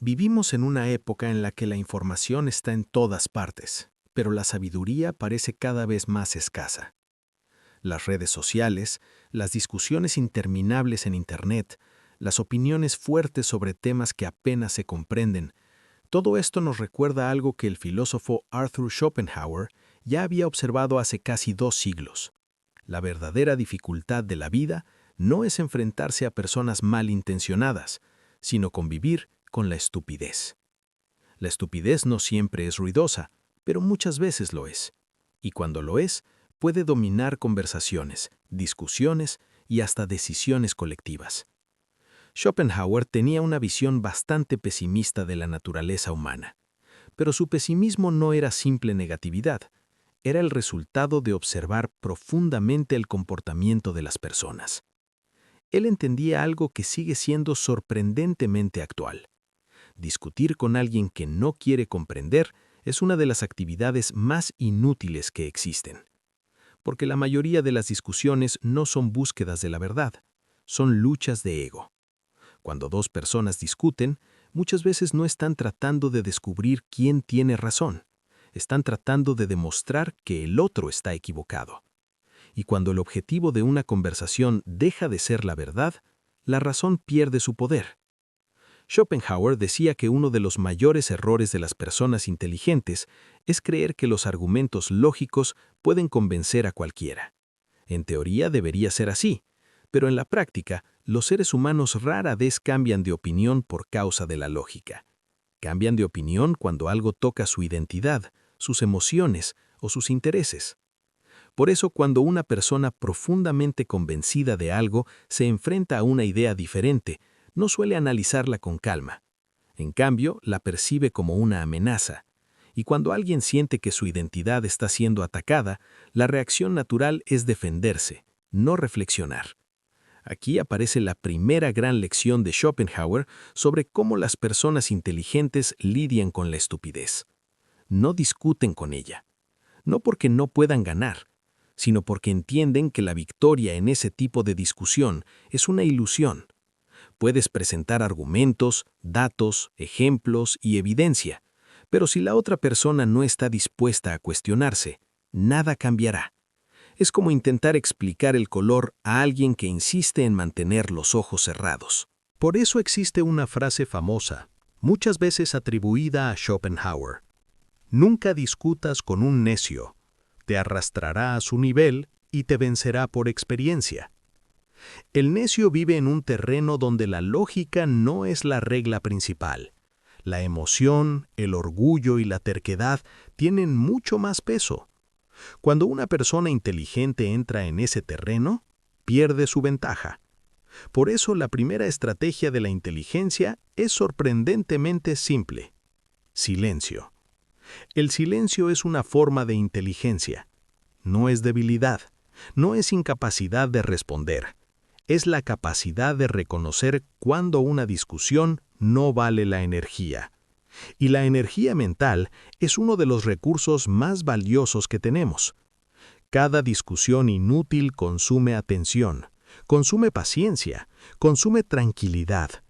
Vivimos en una época en la que la información está en todas partes, pero la sabiduría parece cada vez más escasa. Las redes sociales, las discusiones interminables en Internet, las opiniones fuertes sobre temas que apenas se comprenden, todo esto nos recuerda algo que el filósofo Arthur Schopenhauer ya había observado hace casi 2 siglos. La verdadera dificultad de la vida no es enfrentarse a personas malintencionadas, sino convivir con la estupidez. La estupidez no siempre es ruidosa, pero muchas veces lo es. Y cuando lo es, puede dominar conversaciones, discusiones y hasta decisiones colectivas. Schopenhauer tenía una visión bastante pesimista de la naturaleza humana, pero su pesimismo no era simple negatividad, era el resultado de observar profundamente el comportamiento de las personas. Él entendía algo que sigue siendo sorprendentemente actual. Discutir con alguien que no quiere comprender es una de las actividades más inútiles que existen, porque la mayoría de las discusiones no son búsquedas de la verdad, son luchas de ego. Cuando dos personas discuten, muchas veces no están tratando de descubrir quién tiene razón, están tratando de demostrar que el otro está equivocado. Y cuando el objetivo de una conversación deja de ser la verdad, la razón pierde su poder. Schopenhauer decía que uno de los mayores errores de las personas inteligentes es creer que los argumentos lógicos pueden convencer a cualquiera. En teoría debería ser así, pero en la práctica, los seres humanos rara vez cambian de opinión por causa de la lógica. Cambian de opinión cuando algo toca su identidad, sus emociones o sus intereses. Por eso, cuando una persona profundamente convencida de algo se enfrenta a una idea diferente, no suele analizarla con calma. En cambio, la percibe como una amenaza. Y cuando alguien siente que su identidad está siendo atacada, la reacción natural es defenderse, no reflexionar. Aquí aparece la primera gran lección de Schopenhauer sobre cómo las personas inteligentes lidian con la estupidez. No discuten con ella. No porque no puedan ganar, sino porque entienden que la victoria en ese tipo de discusión es una ilusión. Puedes presentar argumentos, datos, ejemplos y evidencia, pero si la otra persona no está dispuesta a cuestionarse, nada cambiará. Es como intentar explicar el color a alguien que insiste en mantener los ojos cerrados. Por eso existe una frase famosa, muchas veces atribuida a Schopenhauer. Nunca discutas con un necio. Te arrastrará a su nivel y te vencerá por experiencia. El necio vive en un terreno donde la lógica no es la regla principal. La emoción, el orgullo y la terquedad tienen mucho más peso. Cuando una persona inteligente entra en ese terreno, pierde su ventaja. Por eso la primera estrategia de la inteligencia es sorprendentemente simple. Silencio. El silencio es una forma de inteligencia. No es debilidad, no es incapacidad de responder. Es la capacidad de reconocer cuando una discusión no vale la energía. Y la energía mental es uno de los recursos más valiosos que tenemos. Cada discusión inútil consume atención, consume paciencia, consume tranquilidad.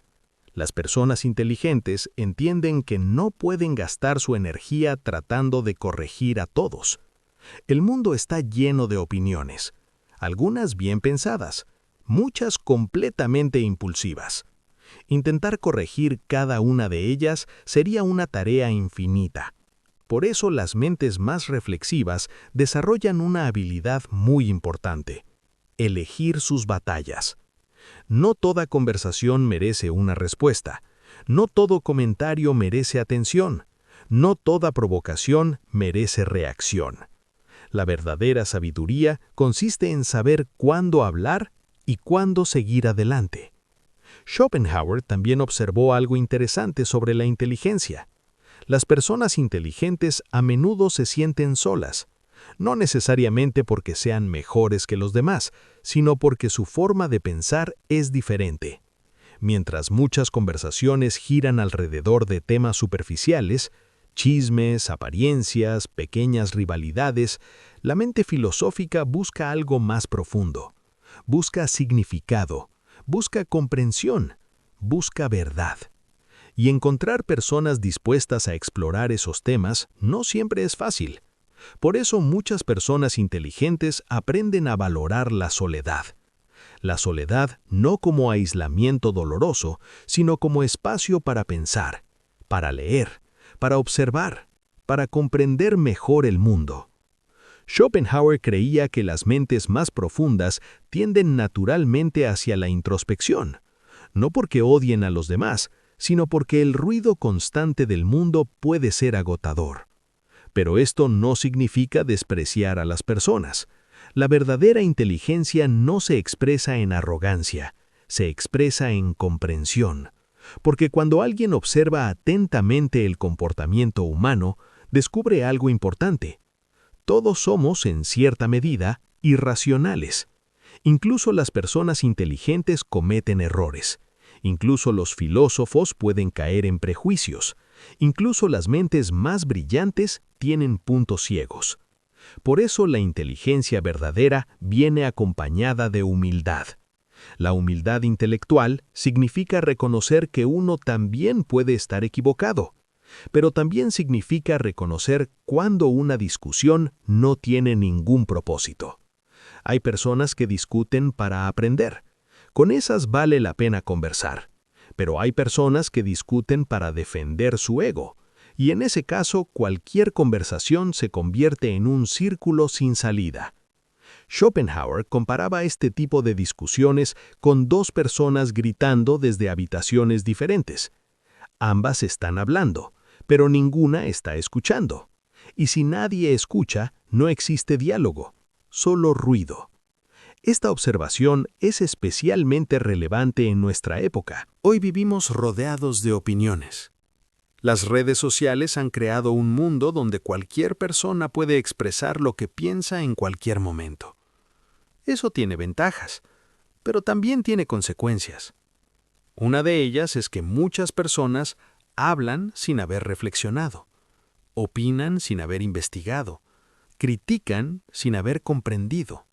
Las personas inteligentes entienden que no pueden gastar su energía tratando de corregir a todos. El mundo está lleno de opiniones, algunas bien pensadas, muchas completamente impulsivas. Intentar corregir cada una de ellas sería una tarea infinita. Por eso las mentes más reflexivas desarrollan una habilidad muy importante: elegir sus batallas. No toda conversación merece una respuesta. No todo comentario merece atención. No toda provocación merece reacción. La verdadera sabiduría consiste en saber cuándo hablar y cuándo seguir adelante. Schopenhauer también observó algo interesante sobre la inteligencia. Las personas inteligentes a menudo se sienten solas, no necesariamente porque sean mejores que los demás, sino porque su forma de pensar es diferente. Mientras muchas conversaciones giran alrededor de temas superficiales, chismes, apariencias, pequeñas rivalidades, la mente filosófica busca algo más profundo. Busca significado, busca comprensión, busca verdad. Y encontrar personas dispuestas a explorar esos temas no siempre es fácil. Por eso muchas personas inteligentes aprenden a valorar la soledad. La soledad no como aislamiento doloroso, sino como espacio para pensar, para leer, para observar, para comprender mejor el mundo. Schopenhauer creía que las mentes más profundas tienden naturalmente hacia la introspección, no porque odien a los demás, sino porque el ruido constante del mundo puede ser agotador. Pero esto no significa despreciar a las personas. La verdadera inteligencia no se expresa en arrogancia, se expresa en comprensión. Porque cuando alguien observa atentamente el comportamiento humano, descubre algo importante. Todos somos, en cierta medida, irracionales. Incluso las personas inteligentes cometen errores. Incluso los filósofos pueden caer en prejuicios. Incluso las mentes más brillantes tienen puntos ciegos. Por eso la inteligencia verdadera viene acompañada de humildad. La humildad intelectual significa reconocer que uno también puede estar equivocado, pero también significa reconocer cuando una discusión no tiene ningún propósito. Hay personas que discuten para aprender. Con esas vale la pena conversar. Pero hay personas que discuten para defender su ego. Y en ese caso, cualquier conversación se convierte en un círculo sin salida. Schopenhauer comparaba este tipo de discusiones con dos personas gritando desde habitaciones diferentes. Ambas están hablando, pero ninguna está escuchando. Y si nadie escucha, no existe diálogo, solo ruido. Esta observación es especialmente relevante en nuestra época. Hoy vivimos rodeados de opiniones. Las redes sociales han creado un mundo donde cualquier persona puede expresar lo que piensa en cualquier momento. Eso tiene ventajas, pero también tiene consecuencias. Una de ellas es que muchas personas hablan sin haber reflexionado, opinan sin haber investigado, critican sin haber comprendido.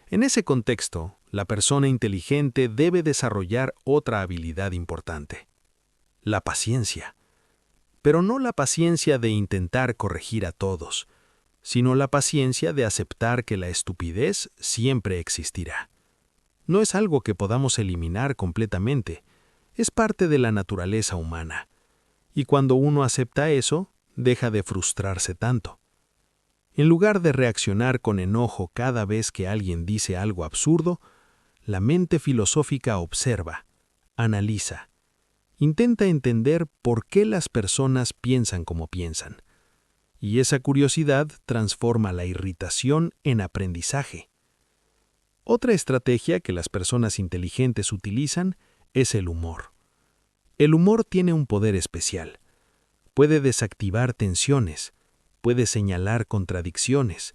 En ese contexto, la persona inteligente debe desarrollar otra habilidad importante: la paciencia. Pero no la paciencia de intentar corregir a todos, sino la paciencia de aceptar que la estupidez siempre existirá. No es algo que podamos eliminar completamente, es parte de la naturaleza humana. Y cuando uno acepta eso, deja de frustrarse tanto. En lugar de reaccionar con enojo cada vez que alguien dice algo absurdo, la mente filosófica observa, analiza, intenta entender por qué las personas piensan como piensan. Y esa curiosidad transforma la irritación en aprendizaje. Otra estrategia que las personas inteligentes utilizan es el humor. El humor tiene un poder especial. Puede desactivar tensiones, puede señalar contradicciones,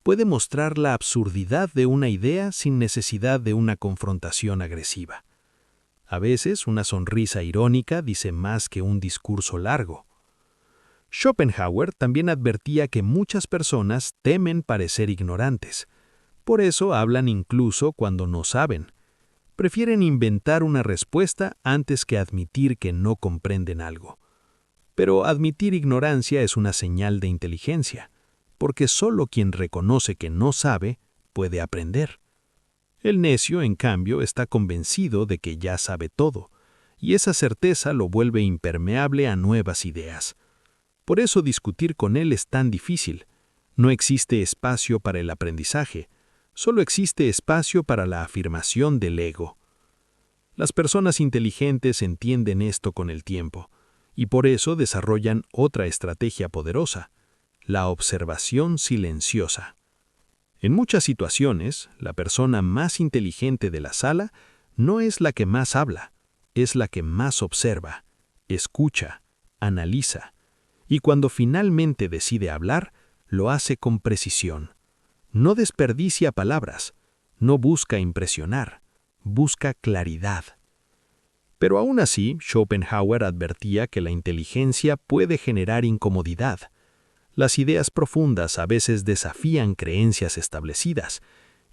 puede mostrar la absurdidad de una idea sin necesidad de una confrontación agresiva. A veces, una sonrisa irónica dice más que un discurso largo. Schopenhauer también advertía que muchas personas temen parecer ignorantes. Por eso hablan incluso cuando no saben. Prefieren inventar una respuesta antes que admitir que no comprenden algo. Pero admitir ignorancia es una señal de inteligencia, porque solo quien reconoce que no sabe puede aprender. El necio, en cambio, está convencido de que ya sabe todo, y esa certeza lo vuelve impermeable a nuevas ideas. Por eso discutir con él es tan difícil. No existe espacio para el aprendizaje, solo existe espacio para la afirmación del ego. Las personas inteligentes entienden esto con el tiempo, y por eso desarrollan otra estrategia poderosa: la observación silenciosa. En muchas situaciones, la persona más inteligente de la sala no es la que más habla, es la que más observa, escucha, analiza, y cuando finalmente decide hablar, lo hace con precisión. No desperdicia palabras, no busca impresionar, busca claridad. Pero aún así, Schopenhauer advertía que la inteligencia puede generar incomodidad. Las ideas profundas a veces desafían creencias establecidas,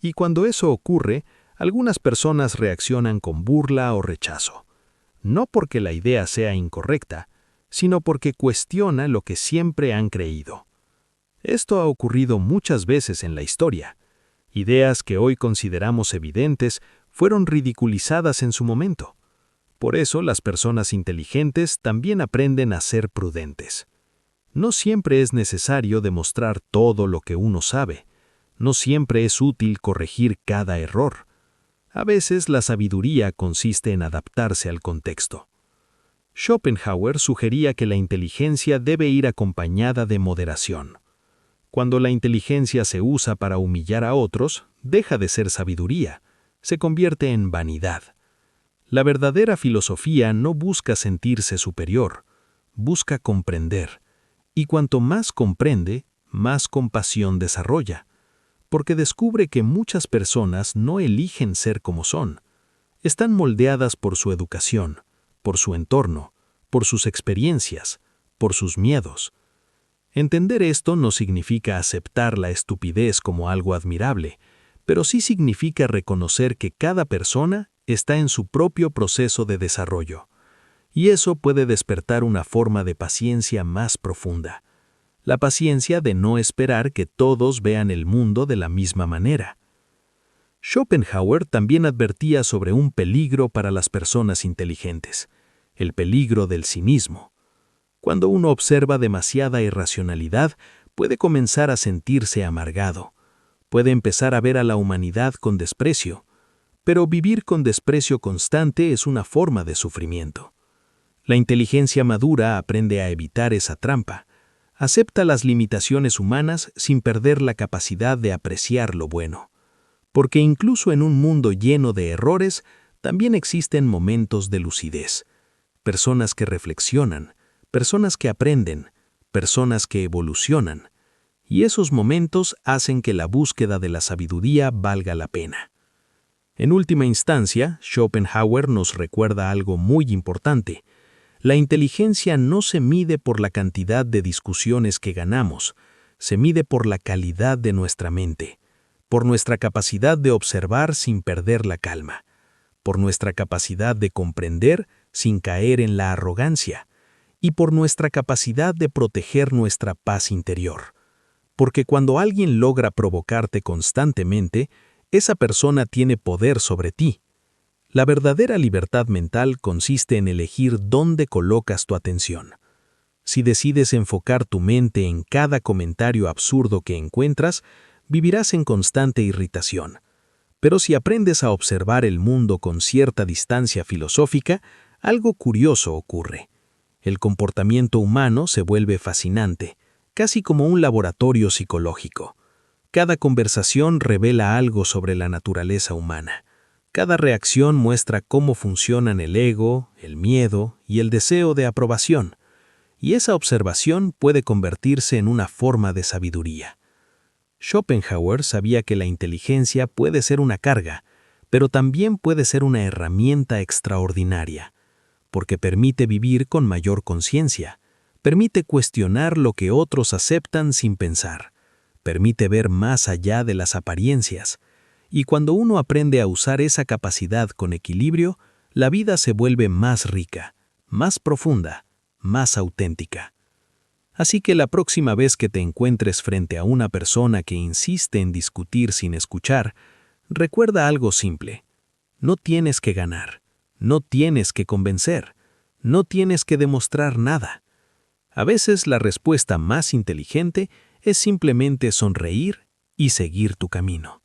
y cuando eso ocurre, algunas personas reaccionan con burla o rechazo. no porque la idea sea incorrecta, sino porque cuestiona lo que siempre han creído. Esto ha ocurrido muchas veces en la historia. Ideas que hoy consideramos evidentes fueron ridiculizadas en su momento. Por eso las personas inteligentes también aprenden a ser prudentes. No siempre es necesario demostrar todo lo que uno sabe. No siempre es útil corregir cada error. A veces la sabiduría consiste en adaptarse al contexto. Schopenhauer sugería que la inteligencia debe ir acompañada de moderación. Cuando la inteligencia se usa para humillar a otros, deja de ser sabiduría, se convierte en vanidad. La verdadera filosofía no busca sentirse superior, busca comprender. Y cuanto más comprende, más compasión desarrolla, porque descubre que muchas personas no eligen ser como son. Están moldeadas por su educación, por su entorno, por sus experiencias, por sus miedos. Entender esto no significa aceptar la estupidez como algo admirable, pero sí significa reconocer que cada persona está en su propio proceso de desarrollo. Y eso puede despertar una forma de paciencia más profunda. La paciencia de no esperar que todos vean el mundo de la misma manera. Schopenhauer también advertía sobre un peligro para las personas inteligentes, el peligro del cinismo. Cuando uno observa demasiada irracionalidad, puede comenzar a sentirse amargado. Puede empezar a ver a la humanidad con desprecio. Pero vivir con desprecio constante es una forma de sufrimiento. La inteligencia madura aprende a evitar esa trampa. Acepta las limitaciones humanas sin perder la capacidad de apreciar lo bueno. Porque incluso en un mundo lleno de errores, también existen momentos de lucidez. Personas que reflexionan, personas que aprenden, personas que evolucionan. Y esos momentos hacen que la búsqueda de la sabiduría valga la pena. En última instancia, Schopenhauer nos recuerda algo muy importante. La inteligencia no se mide por la cantidad de discusiones que ganamos, se mide por la calidad de nuestra mente, por nuestra capacidad de observar sin perder la calma, por nuestra capacidad de comprender sin caer en la arrogancia, y por nuestra capacidad de proteger nuestra paz interior. Porque cuando alguien logra provocarte constantemente, esa persona tiene poder sobre ti. La verdadera libertad mental consiste en elegir dónde colocas tu atención. Si decides enfocar tu mente en cada comentario absurdo que encuentras, vivirás en constante irritación. Pero si aprendes a observar el mundo con cierta distancia filosófica, algo curioso ocurre. El comportamiento humano se vuelve fascinante, casi como un laboratorio psicológico. Cada conversación revela algo sobre la naturaleza humana. Cada reacción muestra cómo funcionan el ego, el miedo y el deseo de aprobación. Y esa observación puede convertirse en una forma de sabiduría. Schopenhauer sabía que la inteligencia puede ser una carga, pero también puede ser una herramienta extraordinaria, porque permite vivir con mayor conciencia, permite cuestionar lo que otros aceptan sin pensar, permite ver más allá de las apariencias, y cuando uno aprende a usar esa capacidad con equilibrio, la vida se vuelve más rica, más profunda, más auténtica. Así que la próxima vez que te encuentres frente a una persona que insiste en discutir sin escuchar, recuerda algo simple. No tienes que ganar, no tienes que convencer, no tienes que demostrar nada. A veces la respuesta más inteligente es simplemente sonreír y seguir tu camino.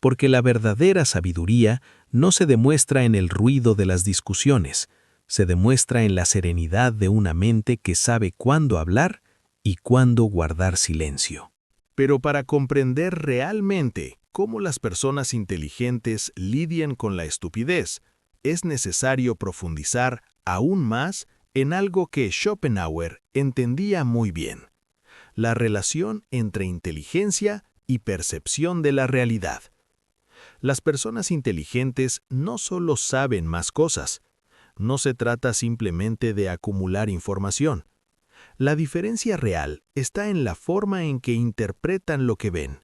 Porque la verdadera sabiduría no se demuestra en el ruido de las discusiones, se demuestra en la serenidad de una mente que sabe cuándo hablar y cuándo guardar silencio. Pero para comprender realmente cómo las personas inteligentes lidian con la estupidez, es necesario profundizar aún más en algo que Schopenhauer entendía muy bien: la relación entre inteligencia y percepción de la realidad. Las personas inteligentes no solo saben más cosas, no se trata simplemente de acumular información. La diferencia real está en la forma en que interpretan lo que ven.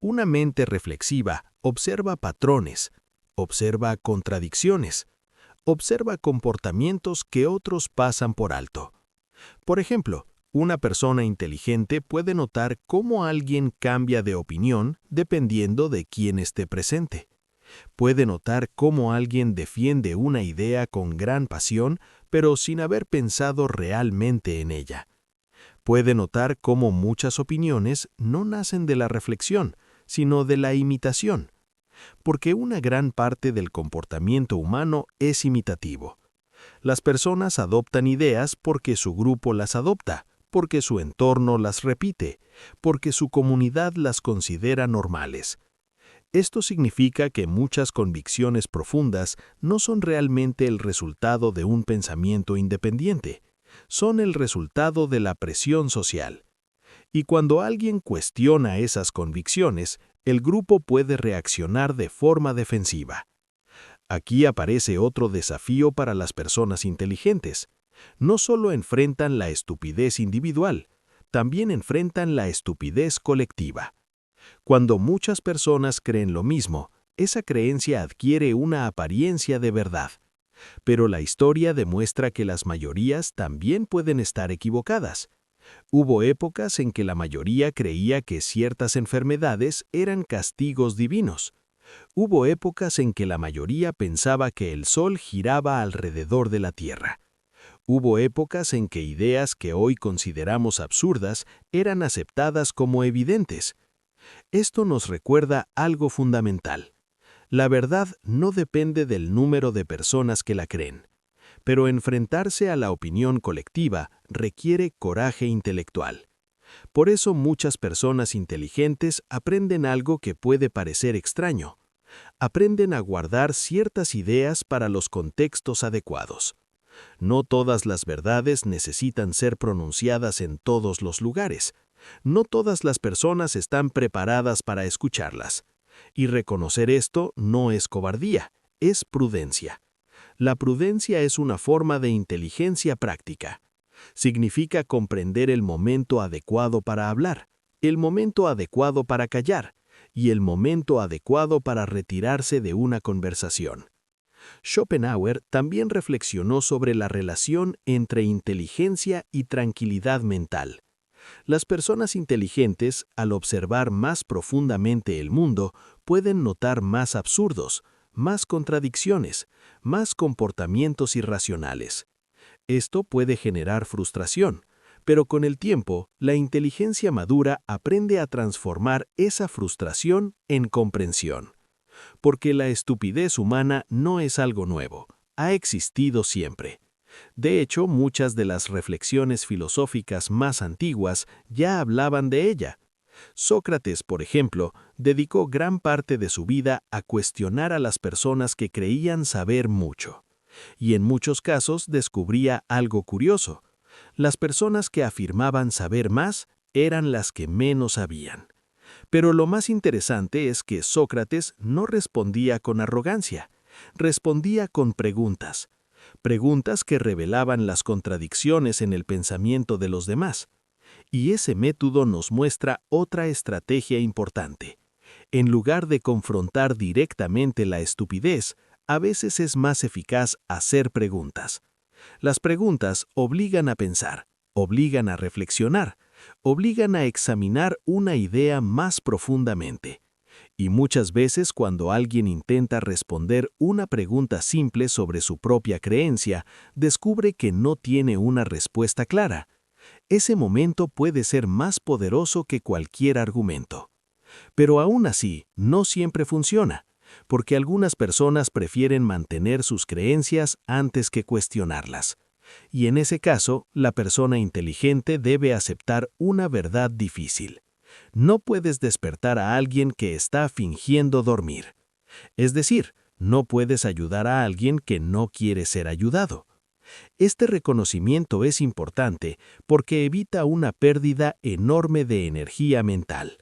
Una mente reflexiva observa patrones, observa contradicciones, Observa comportamientos que otros pasan por alto. Por ejemplo, una persona inteligente puede notar cómo alguien cambia de opinión dependiendo de quién esté presente. Puede notar cómo alguien defiende una idea con gran pasión, pero sin haber pensado realmente en ella. Puede notar cómo muchas opiniones no nacen de la reflexión, sino de la imitación, porque una gran parte del comportamiento humano es imitativo. Las personas adoptan ideas porque su grupo las adopta, porque su entorno las repite, porque su comunidad las considera normales. Esto significa que muchas convicciones profundas no son realmente el resultado de un pensamiento independiente, son el resultado de la presión social. Y cuando alguien cuestiona esas convicciones, el grupo puede reaccionar de forma defensiva. Aquí aparece otro desafío para las personas inteligentes. No solo enfrentan la estupidez individual, también enfrentan la estupidez colectiva. Cuando muchas personas creen lo mismo, esa creencia adquiere una apariencia de verdad. Pero la historia demuestra que las mayorías también pueden estar equivocadas. Hubo épocas en que la mayoría creía que ciertas enfermedades eran castigos divinos. Hubo épocas en que la mayoría pensaba que el Sol giraba alrededor de la Tierra. Hubo épocas en que ideas que hoy consideramos absurdas eran aceptadas como evidentes. Esto nos recuerda algo fundamental. La verdad no depende del número de personas que la creen, pero enfrentarse a la opinión colectiva requiere coraje intelectual. Por eso muchas personas inteligentes aprenden algo que puede parecer extraño. Aprenden a guardar ciertas ideas para los contextos adecuados. No todas las verdades necesitan ser pronunciadas en todos los lugares. No todas las personas están preparadas para escucharlas. Y reconocer esto no es cobardía, es prudencia. La prudencia es una forma de inteligencia práctica. Significa comprender el momento adecuado para hablar, el momento adecuado para callar y el momento adecuado para retirarse de una conversación. Schopenhauer también reflexionó sobre la relación entre inteligencia y tranquilidad mental. Las personas inteligentes, al observar más profundamente el mundo, pueden notar más absurdos, más contradicciones, más comportamientos irracionales. Esto puede generar frustración, pero con el tiempo, la inteligencia madura aprende a transformar esa frustración en comprensión. Porque la estupidez humana no es algo nuevo, ha existido siempre. De hecho, muchas de las reflexiones filosóficas más antiguas ya hablaban de ella. Sócrates, por ejemplo, dedicó gran parte de su vida a cuestionar a las personas que creían saber mucho. Y en muchos casos descubría algo curioso. Las personas que afirmaban saber más eran las que menos sabían. Pero lo más interesante es que Sócrates no respondía con arrogancia, respondía con preguntas. Preguntas que revelaban las contradicciones en el pensamiento de los demás. Y ese método nos muestra otra estrategia importante. En lugar de confrontar directamente la estupidez, a veces es más eficaz hacer preguntas. Las preguntas obligan a pensar, obligan a reflexionar, obligan a examinar una idea más profundamente. Y muchas veces cuando alguien intenta responder una pregunta simple sobre su propia creencia, descubre que no tiene una respuesta clara. Ese momento puede ser más poderoso que cualquier argumento. Pero aún así, no siempre funciona, porque algunas personas prefieren mantener sus creencias antes que cuestionarlas. Y en ese caso, la persona inteligente debe aceptar una verdad difícil. No puedes despertar a alguien que está fingiendo dormir. Es decir, no puedes ayudar a alguien que no quiere ser ayudado. Este reconocimiento es importante porque evita una pérdida enorme de energía mental.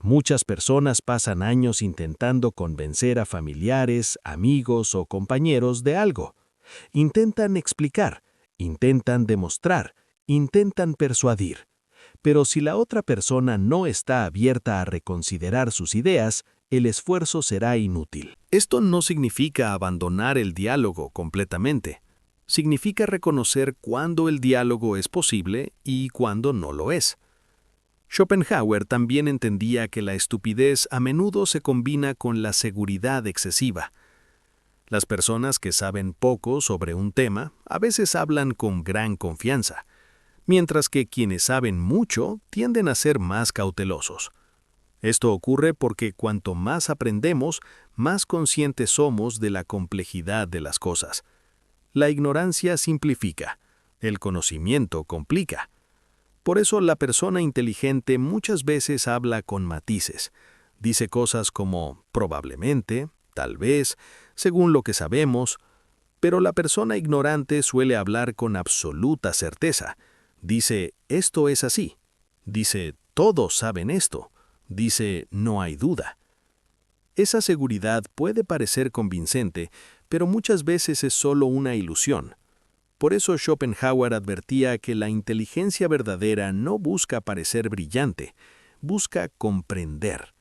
Muchas personas pasan años intentando convencer a familiares, amigos o compañeros de algo. Intentan explicar, intentan demostrar, intentan persuadir. Pero si la otra persona no está abierta a reconsiderar sus ideas, el esfuerzo será inútil. Esto no significa abandonar el diálogo completamente. Significa reconocer cuándo el diálogo es posible y cuándo no lo es. Schopenhauer también entendía que la estupidez a menudo se combina con la seguridad excesiva. Las personas que saben poco sobre un tema a veces hablan con gran confianza, mientras que quienes saben mucho tienden a ser más cautelosos. Esto ocurre porque cuanto más aprendemos, más conscientes somos de la complejidad de las cosas. La ignorancia simplifica, el conocimiento complica. Por eso la persona inteligente muchas veces habla con matices. Dice cosas como probablemente, tal vez, según lo que sabemos, pero la persona ignorante suele hablar con absoluta certeza. Dice, esto es así. Dice, todos saben esto. Dice, no hay duda. Esa seguridad puede parecer convincente, pero muchas veces es solo una ilusión. Por eso Schopenhauer advertía que la inteligencia verdadera no busca parecer brillante, busca comprender.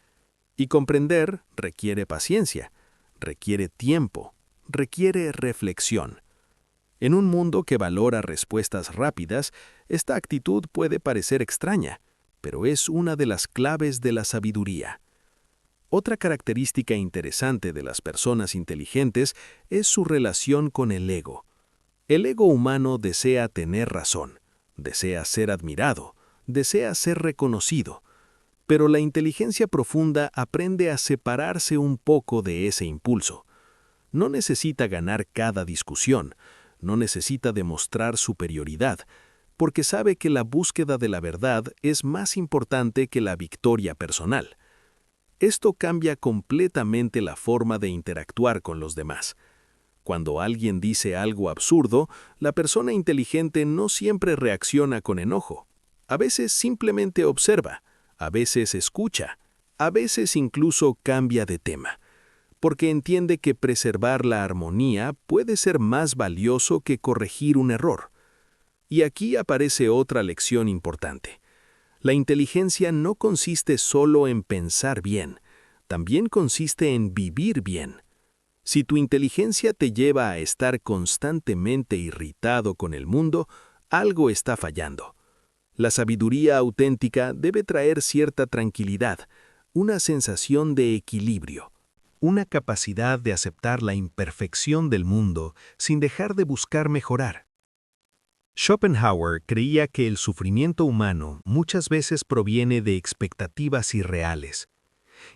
Y comprender requiere paciencia, requiere tiempo, requiere reflexión. En un mundo que valora respuestas rápidas, esta actitud puede parecer extraña, pero es una de las claves de la sabiduría. Otra característica interesante de las personas inteligentes es su relación con el ego. El ego humano desea tener razón, desea ser admirado, desea ser reconocido, pero la inteligencia profunda aprende a separarse un poco de ese impulso. No necesita ganar cada discusión, no necesita demostrar superioridad, porque sabe que la búsqueda de la verdad es más importante que la victoria personal. Esto cambia completamente la forma de interactuar con los demás. Cuando alguien dice algo absurdo, la persona inteligente no siempre reacciona con enojo. A veces simplemente observa, a veces escucha, a veces incluso cambia de tema, porque entiende que preservar la armonía puede ser más valioso que corregir un error. Y aquí aparece otra lección importante. La inteligencia no consiste solo en pensar bien, también consiste en vivir bien. Si tu inteligencia te lleva a estar constantemente irritado con el mundo, algo está fallando. La sabiduría auténtica debe traer cierta tranquilidad, una sensación de equilibrio, una capacidad de aceptar la imperfección del mundo sin dejar de buscar mejorar. Schopenhauer creía que el sufrimiento humano muchas veces proviene de expectativas irreales.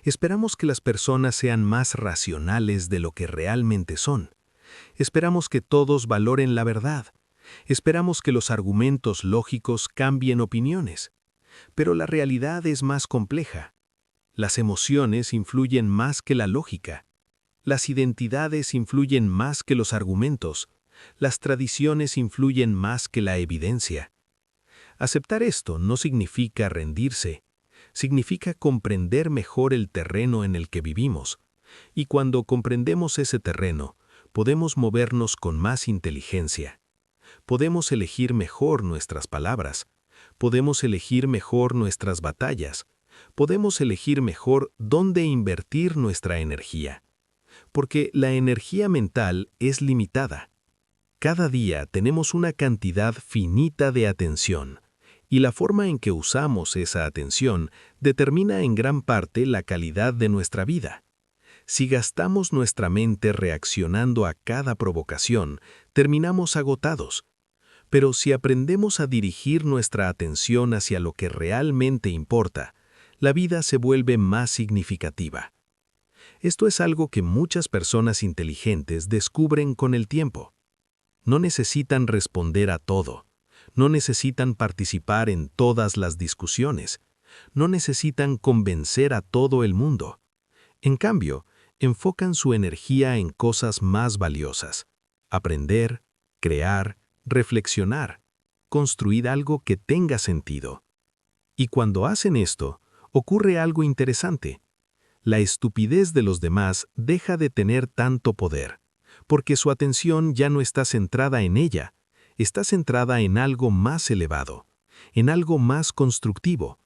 Esperamos que las personas sean más racionales de lo que realmente son. Esperamos que todos valoren la verdad. Esperamos que los argumentos lógicos cambien opiniones. Pero la realidad es más compleja. Las emociones influyen más que la lógica. Las identidades influyen más que los argumentos. Las tradiciones influyen más que la evidencia. Aceptar esto no significa rendirse. Significa comprender mejor el terreno en el que vivimos. Y cuando comprendemos ese terreno, podemos movernos con más inteligencia. Podemos elegir mejor nuestras palabras. Podemos elegir mejor nuestras batallas. Podemos elegir mejor dónde invertir nuestra energía. Porque la energía mental es limitada. Cada día tenemos una cantidad finita de atención. Y la forma en que usamos esa atención determina en gran parte la calidad de nuestra vida. Si gastamos nuestra mente reaccionando a cada provocación, terminamos agotados. Pero si aprendemos a dirigir nuestra atención hacia lo que realmente importa, la vida se vuelve más significativa. Esto es algo que muchas personas inteligentes descubren con el tiempo. No necesitan responder a todo. No necesitan participar en todas las discusiones. No necesitan convencer a todo el mundo. En cambio, enfocan su energía en cosas más valiosas. Aprender, crear, reflexionar, construir algo que tenga sentido. Y cuando hacen esto, ocurre algo interesante. La estupidez de los demás deja de tener tanto poder, porque su atención ya no está centrada en ella, está centrada en algo más elevado, en algo más constructivo,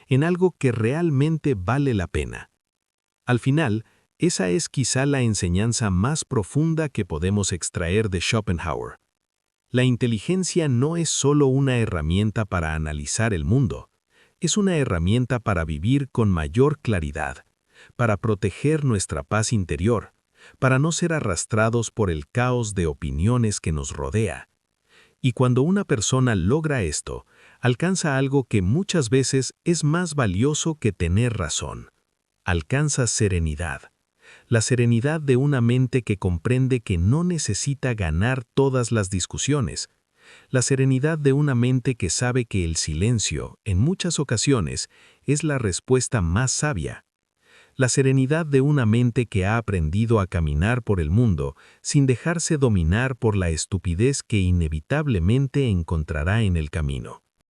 en algo que realmente vale la pena. Al final, esa es quizá la enseñanza más profunda que podemos extraer de Schopenhauer. La inteligencia no es solo una herramienta para analizar el mundo, es una herramienta para vivir con mayor claridad, para proteger nuestra paz interior, para no ser arrastrados por el caos de opiniones que nos rodea. Y cuando una persona logra esto, alcanza algo que muchas veces es más valioso que tener razón. Alcanza serenidad. La serenidad de una mente que comprende que no necesita ganar todas las discusiones. La serenidad de una mente que sabe que el silencio, en muchas ocasiones, es la respuesta más sabia. La serenidad de una mente que ha aprendido a caminar por el mundo sin dejarse dominar por la estupidez que inevitablemente encontrará en el camino.